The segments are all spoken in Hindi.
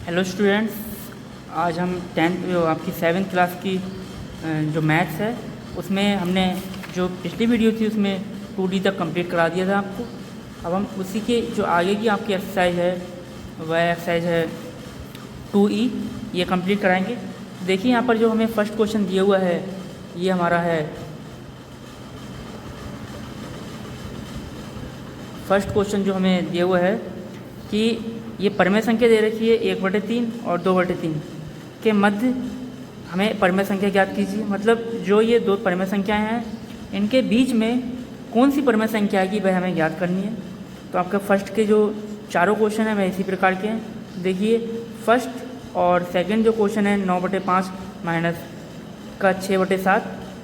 हेलो स्टूडेंट्स, आज हम टेंथ आपकी 7th क्लास की जो मैथ्स है उसमें हमने जो पिछली वीडियो थी उसमें 2D तक कंप्लीट करा दिया था आपको। अब हम उसी के जो आगे की आपकी एक्सरसाइज है वह एक्सरसाइज है 2E, ये कंप्लीट कराएंगे। देखिए यहाँ पर जो हमें फर्स्ट क्वेश्चन दिया हुआ है ये हमारा है। फर्स्ट क्वेश्चन जो हमें दिया हुआ है कि ये परिमेय संख्या दे रखी है 1/3 और 2/3 के मध्य हमें परिमेय संख्या ज्ञात कीजिए। मतलब जो ये दो परिमेय संख्याएं हैं इनके बीच में कौन सी परिमेय संख्या आएगी वह हमें ज्ञात करनी है। तो आपका फर्स्ट के जो चारों क्वेश्चन हैं वह इसी प्रकार के हैं। देखिए फर्स्ट और सेकंड जो क्वेश्चन है 9/5 माइनस का 6/7,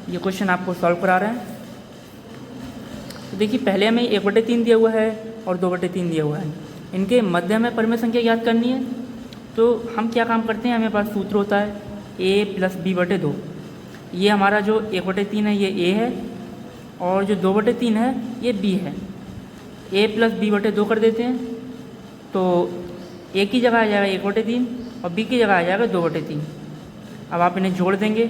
ये क्वेश्चन आपको सॉल्व करा रहे हैं। तो देखिए पहले हमें 1/3 दिया हुआ है और 2/3 दिया हुआ है, इनके मध्य में परिमेय संख्या ज्ञात करनी है। तो हम क्या काम करते हैं, हमें पास सूत्र होता है a + b/2। ये हमारा जो 1/3 है ये a है और जो 2/3 है ये b है। a + b/2 कर देते हैं तो a की जगह आ जाएगा 1/3 और b की जगह आ जाएगा 2/3। अब आप इन्हें जोड़ देंगे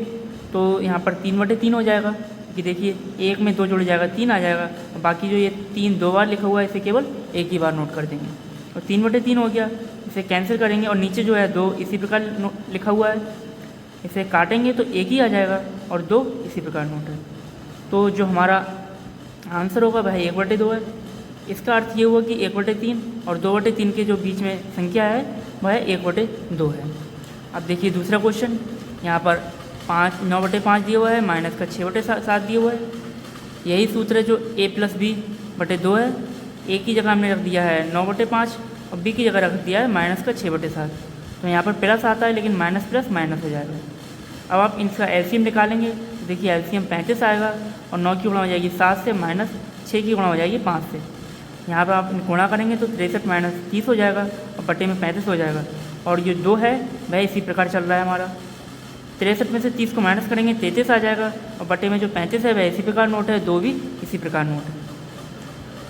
तो यहाँ पर 3/3 हो जाएगा कि देखिए 1 में 2 जुड़ जाएगा 3 आ जाएगा। और बाकी जो ये 3 दो बार लिखा हुआ है इसे केवल एक ही बार नोट कर देंगे और 3/3 हो गया। इसे कैंसिल करेंगे और नीचे जो है 2 इसी प्रकार लिखा हुआ है, इसे काटेंगे तो एक ही आ जाएगा और 2 इसी प्रकार नोट है। तो जो हमारा आंसर होगा वह 1/2 है। इसका अर्थ ये हुआ कि 1/3 और 2/3 के जो बीच में संख्या है वह 1/2 है। अब देखिए दूसरा क्वेश्चन, यहाँ पर 9/5 दिया हुआ है माइनस का 6/7 दिया हुआ है। यही सूत्र है जो a + b/2 है। a की जगह हमने रख दिया है 9/5 और b की जगह रख दिया है माइनस का 6/7। तो यहाँ पर प्लस आता है लेकिन माइनस प्लस माइनस हो जाएगा। अब आप इनका एलसीएम निकालेंगे तो देखिए एलसीएम 35 आएगा और 9 की गुणा हो जाएगी 7 से, माइनस 6 की गुणा हो जाएगी 5 से। यहाँ पर आप गुणा करेंगे तो 63 - 30 हो जाएगा और बटे में 35 हो जाएगा। और ये 2 है वह इसी प्रकार चल रहा है हमारा। 63 में से 30 को माइनस करेंगे 33 आ जाएगा और बटे में जो 35 है वह इसी प्रकार नोट है, 2 भी इसी प्रकार नोट है।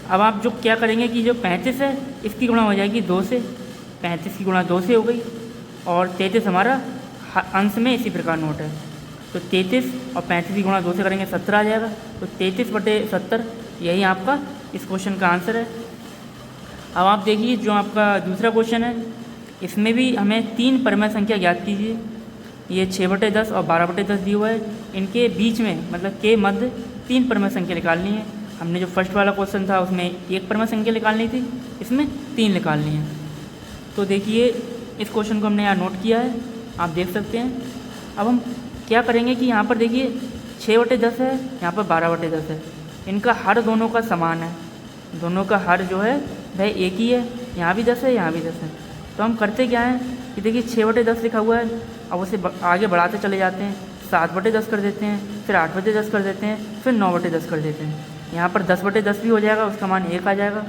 अब आप जो क्या करेंगे कि जो 35 है इसकी गुणा हो जाएगी 2 से, 35 की गुणा 2 से हो गई और 33 हमारा अंश में इसी प्रकार नोट है। तो 33 और 35 की गुणा 2 से करेंगे 17 आ जाएगा। तो 33/70 यही आपका इस क्वेश्चन का आंसर है। अब आप देखिए जो आपका दूसरा क्वेश्चन है इसमें भी हमें 3 परिमेय संख्या ज्ञात कीजिए। ये 6/10 और 12/10 दिया हुआ है, इनके बीच में मतलब के मध्य 3 परिमेय संख्या निकालनी है। हमने जो फर्स्ट वाला क्वेश्चन था उसमें 1 परिमेय संख्या निकालनी थी, इसमें 3 निकालनी है। तो देखिए इस क्वेश्चन को हमने यहाँ नोट किया है, आप देख सकते हैं। अब हम क्या करेंगे कि यहाँ पर देखिए 6/10 है, यहाँ पर 12/10 है, इनका हर दोनों का समान है, दोनों का हर जो है वह एक ही है। यहाँ भी 10 है, यहाँ भी 10 है। तो हम करते क्या हैं कि देखिए 6/10 लिखा हुआ है, अब उसे आगे बढ़ाते चले जाते हैं, 7/10 कर देते हैं, फिर 8/10 कर देते हैं, फिर 9/10 कर देते हैं। यहाँ पर 10/10 भी हो जाएगा, उसका मान 1 आ जाएगा।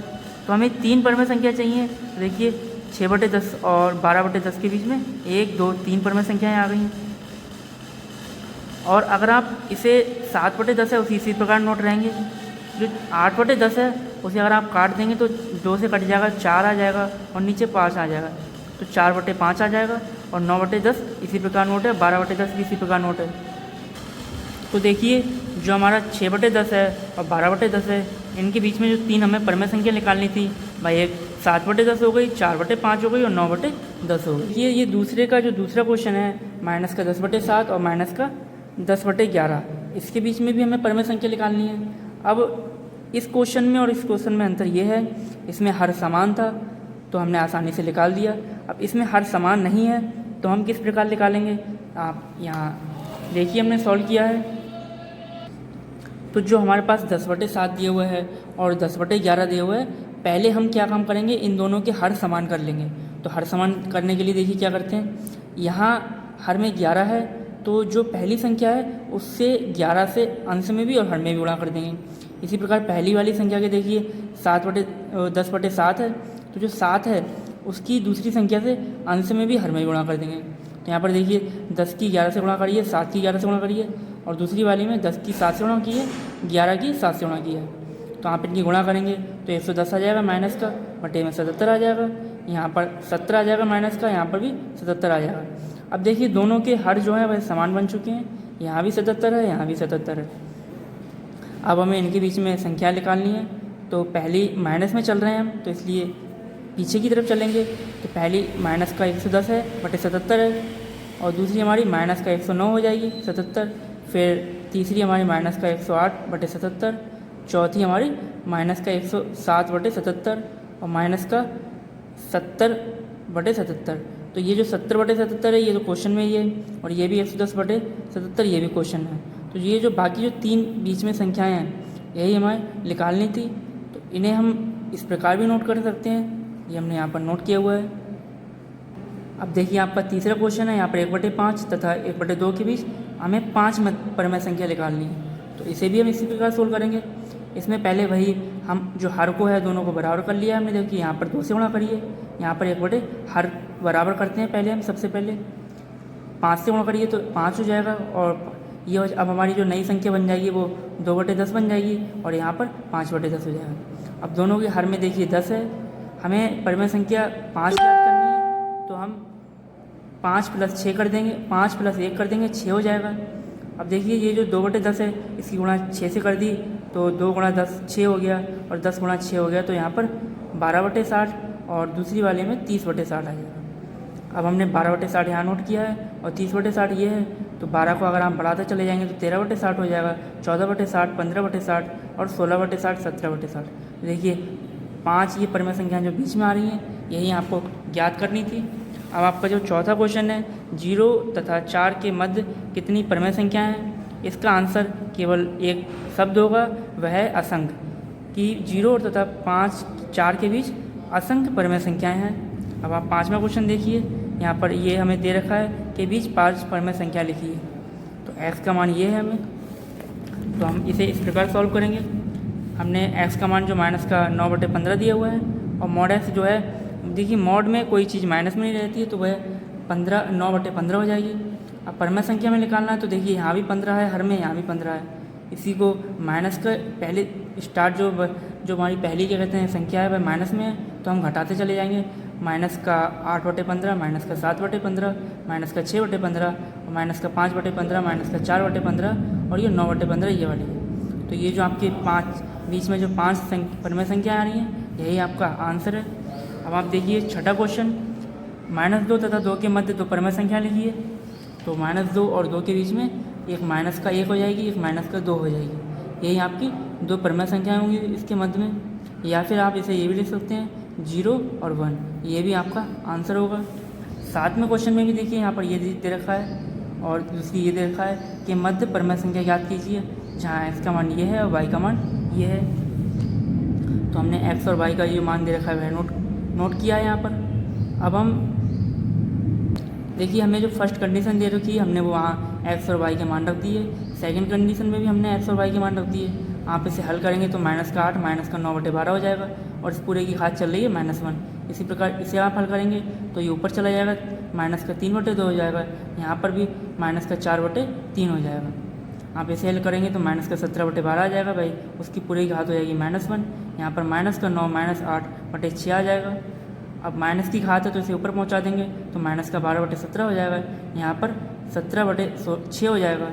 तो हमें 3 परिमेय संख्या चाहिए। तो देखिए 6/10 और 12/10 के बीच में 1 2 3 परिमेय संख्याएँ आ गई हैं। और अगर आप इसे 7/10 है उसी इसी प्रकार नोट रहेंगे। जो 8/10 है उसे अगर आप काट देंगे तो 2 से कट जाएगा, 4 आ जाएगा और नीचे 5 आ जाएगा, तो 4/5 आ जाएगा। और 9/10 इसी प्रकार नोट है, 12/10 भी इसी प्रकार नोट है। तो देखिए जो हमारा 6/10 है और 12/10 है, इनके बीच में जो 3 हमें परिमेय संख्या निकालनी थी भाई, एक 7/10 हो गई, 4/5 हो गई और 9/10 हो गई। ये दूसरे का जो दूसरा क्वेश्चन है माइनस का 10/7 और माइनस का 10/11, इसके बीच में भी हमें परिमेय संख्या निकालनी है। अब इस क्वेश्चन में और इस क्वेश्चन में अंतर ये है, इसमें हर समान था तो हमने आसानी से निकाल दिया। अब इसमें हर समान नहीं है तो हम किस प्रकार निकालेंगे, आप यहाँ देखिए हमने सॉल्व किया है। तो जो हमारे पास 10/7 दिया हुआ है और 10/11 दिया हुआ है, पहले हम क्या काम करेंगे, इन दोनों के हर समान कर लेंगे। तो हर समान करने के लिए देखिए क्या करते हैं, यहाँ हर में 11 है तो जो पहली संख्या है उससे 11 से अंश में भी और हर में भी गुणा कर देंगे। इसी प्रकार पहली वाली संख्या के देखिए 10/7 है, तो जो 7 है उसकी दूसरी संख्या से अंश में भी हर में भी गुणा कर देंगे। तो यहाँ पर देखिए 10 की 11 से गुणा करिए, 7 की 11 से गुणा करिए और दूसरी वाली में 10 की 7 से गुणा की है, 11 की 7 से गुणा की है। तो आप इनकी गुणा करेंगे तो 110 आ जाएगा माइनस का, बटे में 77 आ जाएगा। यहाँ पर 17 आ जाएगा माइनस का, यहाँ पर भी 77 आ जाएगा। अब देखिए दोनों के हर जो है वह समान बन चुके हैं, यहाँ भी 77 है, यहाँ भी 77 है। अब हमें इनके बीच में संख्या निकालनी है, तो पहली माइनस में चल रहे हैं हम, तो इसलिए पीछे की तरफ चलेंगे। तो पहली माइनस का 110 है बटे 77 है, और दूसरी हमारी माइनस का 109 हो जाएगी 77, फिर तीसरी हमारी माइनस का 108 बटे 77, चौथी हमारी माइनस का 107 बटे 77 और माइनस का 70 बटे 77। तो ये जो 70 बटे 77 है ये तो क्वेश्चन में ही है, और ये भी 110 बटे 77 ये भी क्वेश्चन है। तो ये जो बाकी जो 3 बीच में संख्याएं हैं यही हमें निकालनी थी, तो इन्हें हम इस प्रकार भी नोट कर सकते हैं, ये हमने यहाँ पर नोट किया हुआ है। अब देखिए आपका तीसरा क्वेश्चन है, यहाँ पर 1/5 तथा 1/2 के बीच हमें 5 परमेय संख्या निकालनी है, तो इसे भी हम इसी प्रकार सोल्व करेंगे। इसमें पहले वही हम जो हर को है दोनों को बराबर कर लिया हमने। देखिए यहाँ पर 2 से गुणा करिए, यहाँ पर 1/हर बराबर करते हैं पहले हम, सबसे पहले 5 से गुणा करिए तो 5 हो जाएगा, और ये अब हमारी जो नई संख्या बन जाएगी वो 2/10 बन जाएगी, और यहाँ पर 5/10 हो जाएगा। अब दोनों के हर में देखिए 10 है, हमें परिमेय संख्या 5 याद करनी है, तो हम 5 + 6 कर देंगे, 5 + 1 कर देंगे, 6 हो जाएगा। अब देखिए ये जो 2/10 है इसकी गुणा 6 से कर दी, तो 2 × 10 6 हो गया, और 10 × 6 हो गया, तो यहाँ पर 12/60, और दूसरी वाले में 30/60 आ जाएगा। अब हमने 12/60 यहाँ नोट किया है, और 30/60 ये है, तो 12 को अगर हम बढ़ाते चले जाएंगे तो 13/60 हो जाएगा, 14/60, 15/60 और 16/60, 17/60। देखिए 5 ये परिमेय संख्याएँ जो बीच में आ रही हैं यही आपको ज्ञात करनी थी। अब आपका जो चौथा क्वेश्चन है, 0 तथा 4 के मध्य कितनी परिमेय संख्याएँ हैं, इसका आंसर केवल एक शब्द होगा, वह है असंख्य। कि 0 तथा 5 4 के बीच असंख्य परिमेय संख्याएँ हैं। अब आप 5वां क्वेश्चन देखिए, यहाँ पर ये हमें दे रखा है कि बीच 5 परिमेय संख्या लिखिए, तो x का मान ये है हमें, तो हम इसे इस प्रकार सॉल्व करेंगे। हमने x का मान जो माइनस का 9/15 दिया हुआ है, और मॉड x जो है, देखिए मॉड में कोई चीज़ माइनस में नहीं रहती है, तो वह 9/15 हो जाएगी। अब परिमेय संख्या में निकालना है, तो देखिए यहाँ भी 15 है, हर में यहाँ भी 15 है। इसी को माइनस का पहले स्टार्ट जो हमारी पहली क्या कहते हैं संख्या है वह माइनस में है, तो हम घटाते चले जाएंगे। माइनस का 8/15, माइनस का 7/15, माइनस का 6/15, और माइनस का 5/15, माइनस का 4/15, और ये 9/15 ये वाली है। तो ये जो आपके 5 बीच में जो 5 परिमेय संख्या आ रही हैं यही आपका आंसर है। अब आप देखिए छठा क्वेश्चन, -2 तथा 2 के मध्य 2 परिमेय संख्या लिखिए। तो -2 और 2 के बीच में एक माइनस का 1 हो जाएगी, एक माइनस का 2 हो जाएगी। यही आपकी 2 परिमेय संख्याएँ होंगी इसके मध्य में। या फिर आप इसे ये भी लिख सकते हैं 0 और 1, ये भी आपका आंसर होगा। 7वें क्वेश्चन में भी देखिए यहाँ पर ये दे रखा है, और दूसरी ये दे रखा है कि मध्य परिमेय संख्या ज्ञात कीजिए, जहाँ x का मान ये है और y का मान ये है। तो हमने x और y का ये मान दे रखा है वह नोट किया है यहाँ पर। अब हम देखिए हमें जो फर्स्ट कंडीशन दे रखी है हमने वो वहाँ x और y के मान रख दिए। सेकंड कंडीशन में भी हमने x और y के मान रख दिए। आप इसे हल करेंगे तो -8 - 9/12 हो जाएगा, और इस पूरे की घात चल रही है -1। इसी प्रकार इसे आप हल करेंगे तो ये ऊपर चला जाएगा, -3/2 हो जाएगा, यहाँ पर भी -4/3 हो जाएगा। आप इसे हल करेंगे तो -17/12 आ जाएगा भाई, उसकी पूरी घात हो जाएगी -1। यहाँ पर -9 - 8/6 आ जाएगा। अब माइनस की घात है तो इसे ऊपर पहुँचा देंगे तो -12/17 हो जाएगा, यहाँ पर 17/6 हो जाएगा।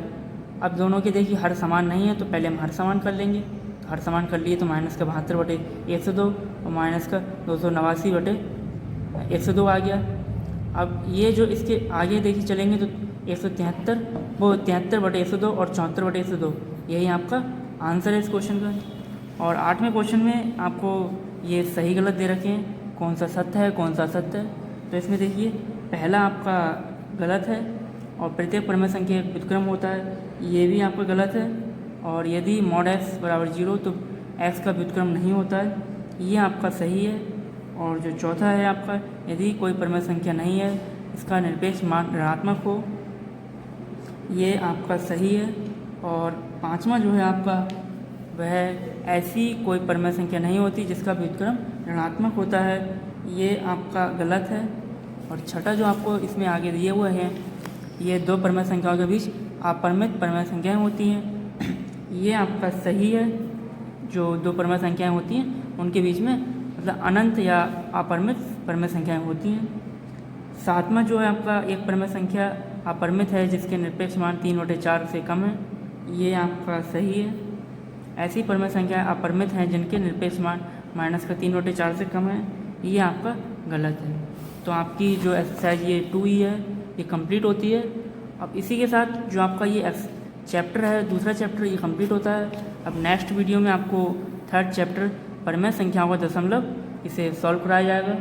अब दोनों के देखिए हर समान नहीं है, तो पहले हम हर समान कर लेंगे। हर समान कर लिए तो -72/102 और -289/102 आ गया। अब ये जो इसके आगे देखिए चलेंगे तो 173 वो 73/102 और 74/102, यही आपका आंसर है इस क्वेश्चन का। और 8वें क्वेश्चन में आपको ये सही गलत दे रखे हैं, कौन सा सत्य है कौन सा असत्य है। तो इसमें देखिए पहला आपका गलत है, और प्रत्येक परिमेय संख्या एक व्युत्क्रम होता है, ये भी आपका गलत है। और यदि mod x = 0 तो x का व्युत्क्रम नहीं होता है, ये आपका सही है। और जो चौथा है आपका, यदि कोई परिमेय संख्या नहीं है इसका निरपेक्ष मान ऋणात्मक हो, ये आपका सही है। और 5वां जो है आपका, वह ऐसी कोई परिमेय संख्या नहीं होती जिसका व्युत्क्रम ऋणात्मक होता है, ये आपका गलत है। और छठा जो आपको इसमें आगे दिए हुए हैं, ये 2 परिमेय संख्याओं के बीच अपरिमित परिमेय संख्याएँ होती हैं, ये आपका सही है। जो 2 परिमेय संख्याएँ होती हैं उनके बीच में मतलब अनंत या अपरिमित परमेय संख्याएं होती हैं। सातवां जो है आपका एक परमेय संख्या अपरिमित है जिसके निरपेक्ष मान 3/4 से कम है, ये आपका सही है। ऐसी परमेय संख्या अपरिमित हैं जिनके निरपेक्ष मान -3/4 से कम है, ये आपका गलत है। तो आपकी जो एक्सरसाइज ये 2E है ये कंप्लीट होती है। अब इसी के साथ जो आपका ये चैप्टर है, दूसरा चैप्टर ये कंप्लीट होता है। अब नेक्स्ट वीडियो में आपको थर्ड चैप्टर परमेय संख्याओं का दशमलव इसे सॉल्व कराया जाएगा।